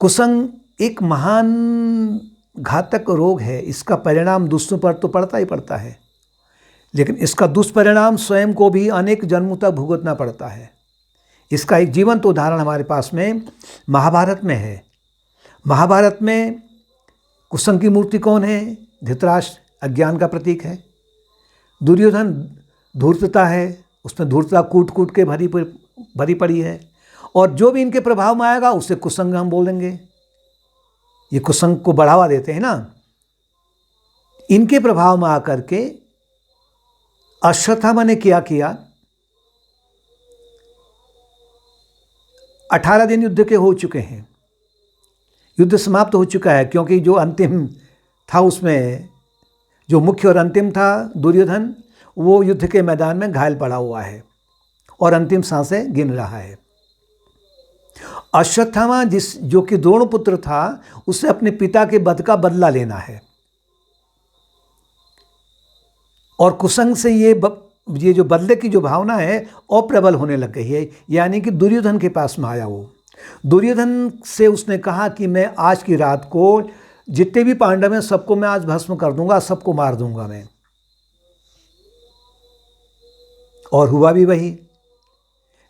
कुसंग एक महान घातक रोग है। इसका परिणाम दूसरों पर तो पड़ता ही पड़ता है, लेकिन इसका दुष्परिणाम स्वयं को भी अनेक जन्मों तक भुगतना पड़ता है। इसका एक जीवंत उदाहरण हमारे पास में महाभारत में है। महाभारत में कुसंग की मूर्ति कौन है? धृतराष्ट्र अज्ञान का प्रतीक है। दुर्योधन धूर्तता है, उसमें धूर्तता कूट कूट के भरी पड़ी है, और जो भी इनके प्रभाव में आएगा उसे कुसंग हम बोलेंगे। ये कुसंग को बढ़ावा देते हैं ना। इनके प्रभाव में आकर के अश्वत्थामा ने क्या किया, 18 दिन युद्ध के हो चुके हैं, युद्ध समाप्त हो चुका है, क्योंकि जो अंतिम था उसमें जो मुख्य और अंतिम था दुर्योधन, वो युद्ध के मैदान में घायल पड़ा हुआ है और अंतिम सांसें गिन रहा है। अश्वत्थामा जो कि द्रोणपुत्र था, उसे अपने पिता के वध का बदला लेना है, और कुसंग से ये जो बदले की जो भावना है और प्रबल होने लग गई है। यानी कि दुर्योधन के पास में आया वो। दुर्योधन से उसने कहा कि मैं आज की रात को जितने भी पांडव हैं सबको मैं आज भस्म कर दूंगा, सबको मार दूंगा मैं। और हुआ भी वही।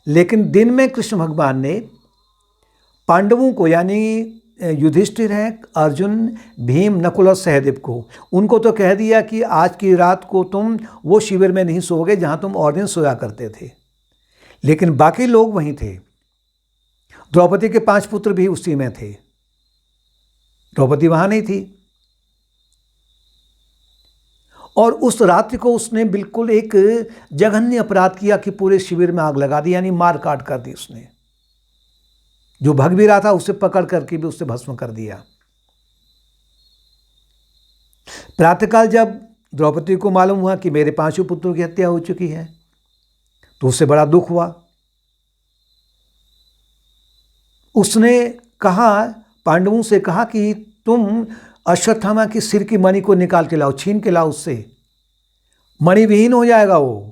लेकिन दिन में कृष्ण भगवान ने पांडवों को, यानी युधिष्ठिर है, अर्जुन, भीम, नकुल और सहदेव को, उनको तो कह दिया कि आज की रात को तुम वो शिविर में नहीं सोओगे जहां तुम और दिन सोया करते थे। लेकिन बाकी लोग वहीं थे। द्रौपदी के 5 पुत्र भी उसी में थे, द्रौपदी वहां नहीं थी। और उस रात्रि को उसने बिल्कुल एक जघन्य अपराध किया कि पूरे शिविर में आग लगा दी, यानी मार काट कर दी उसने। जो भग भी रहा था उसे पकड़ करके भी उसे भस्म कर दिया। प्रातःकाल जब द्रौपदी को मालूम हुआ कि मेरे 5 पुत्रों की हत्या हो चुकी है, तो उसे बड़ा दुख हुआ। उसने कहा, पांडवों से कहा कि तुम अश्वत्थामा की सिर की मणि को निकाल के लाओ, छीन के लाओ उससे, मणि विहीन हो जाएगा वो।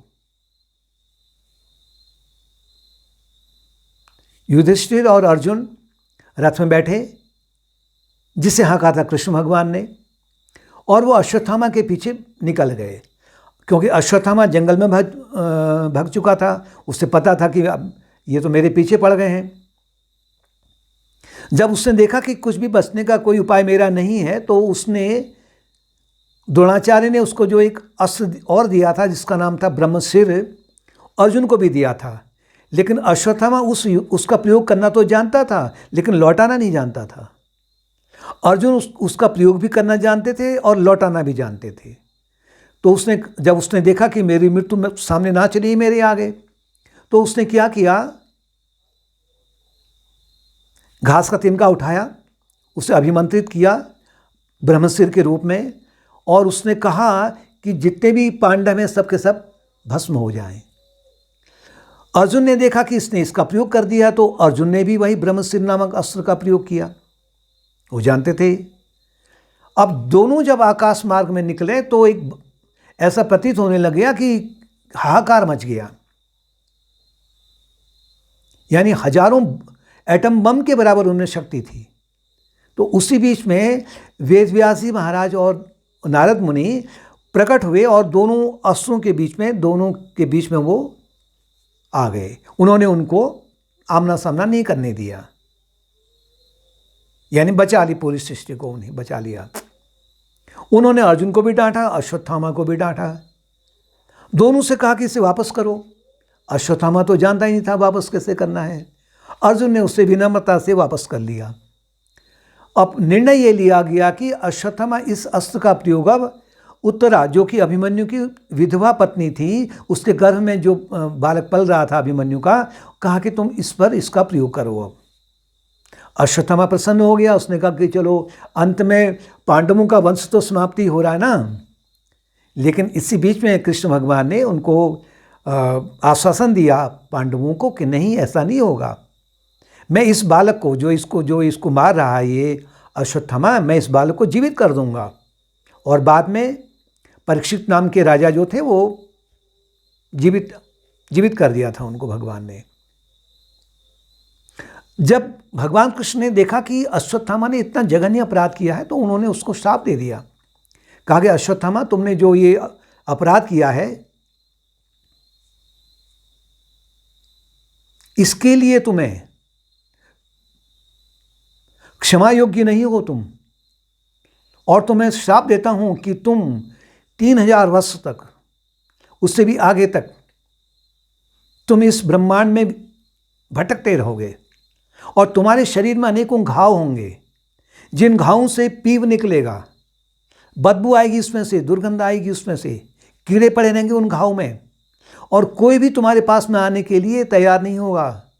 युधिष्ठिर और अर्जुन रथ में बैठे, जिसे हाँका था कृष्ण भगवान ने, और वो अश्वत्थामा के पीछे निकल गए, क्योंकि अश्वत्थामा जंगल में भाग चुका था। उसे पता था कि अब ये तो मेरे पीछे पड़ गए हैं। जब उसने देखा कि कुछ भी बचने का कोई उपाय मेरा नहीं है, तो उसने, द्रोणाचार्य ने उसको जो एक अस्त्र और दिया था जिसका नाम था ब्रह्मशिर, अर्जुन को भी दिया था। लेकिन अश्वत्थामा उसका प्रयोग करना तो जानता था, लेकिन लौटाना नहीं जानता था। अर्जुन उसका प्रयोग भी करना जानते थे और लौटाना भी जानते थे। तो जब उसने देखा कि मेरी मृत्यु सामने नाच रही मेरे आगे, तो उसने क्या किया, घास का तिनका उठाया, उसे अभिमंत्रित किया ब्रह्मशिर के रूप में, और उसने कहा कि जितने भी पांडव हैं सबके सब भस्म हो जाएं। अर्जुन ने देखा कि इसने इसका प्रयोग कर दिया, तो अर्जुन ने भी वही ब्रह्मशिर नामक अस्त्र का प्रयोग किया। वो जानते थे। अब दोनों जब आकाश मार्ग में निकले तो एक ऐसा प्रतीत होने लग गया कि हाहाकार मच गया, यानी हजारों एटम बम के बराबर उनमें शक्ति थी। तो उसी बीच में वेदव्यास जी महाराज और नारद मुनि प्रकट हुए, और दोनों अस्त्रों के बीच में वो आ गए। उन्होंने उनको आमना सामना नहीं करने दिया, यानी बचा ली पूरी सृष्टि को, उन्हें बचा लिया। उन्होंने अर्जुन को भी डांटा, अश्वत्थामा को भी डांटा। दोनों से कहा कि इसे वापस करो। अश्वत्थामा तो जानता ही नहीं था वापस कैसे करना है। अर्जुन ने उससे विनम्रता से वापस कर लिया। अब निर्णय ये लिया गया कि अश्वत्थामा इस अस्त्र का प्रयोग अब उत्तरा, जो कि अभिमन्यु की विधवा पत्नी थी, उसके गर्भ में जो बालक पल रहा था अभिमन्यु का, कहा कि तुम इस पर इसका प्रयोग करो। अब अश्वत्थामा प्रसन्न हो गया। उसने कहा कि चलो, अंत में पांडवों का वंश तो समाप्ति हो रहा है ना। लेकिन इसी बीच में कृष्ण भगवान ने उनको आश्वासन दिया पांडवों को कि नहीं, ऐसा नहीं होगा। मैं इस बालक को जो इसको मार रहा है, ये अश्वत्थामा, मैं इस बालक को जीवित कर दूंगा। और बाद में परीक्षित नाम के राजा जो थे, वो जीवित कर दिया था उनको भगवान ने। जब भगवान कृष्ण ने देखा कि अश्वत्थामा ने इतना जघन्य अपराध किया है तो उन्होंने उसको श्राप दे दिया। कहा कि अश्वत्थामा, तुमने जो ये अपराध किया है इसके लिए तुम्हें क्षमा योग्य नहीं हो तुम, और तुम्हें श्राप देता हूं कि तुम 3000 वर्ष तक, उससे भी आगे तक तुम इस ब्रह्मांड में भटकते रहोगे और तुम्हारे शरीर में अनेकों घाव होंगे, जिन घावों से पीप निकलेगा, बदबू आएगी उसमें से, दुर्गंध आएगी उसमें से, कीड़े पड़े रहेंगे उन घावों में, और कोई भी तुम्हारे पास में आने के लिए तैयार नहीं होगा।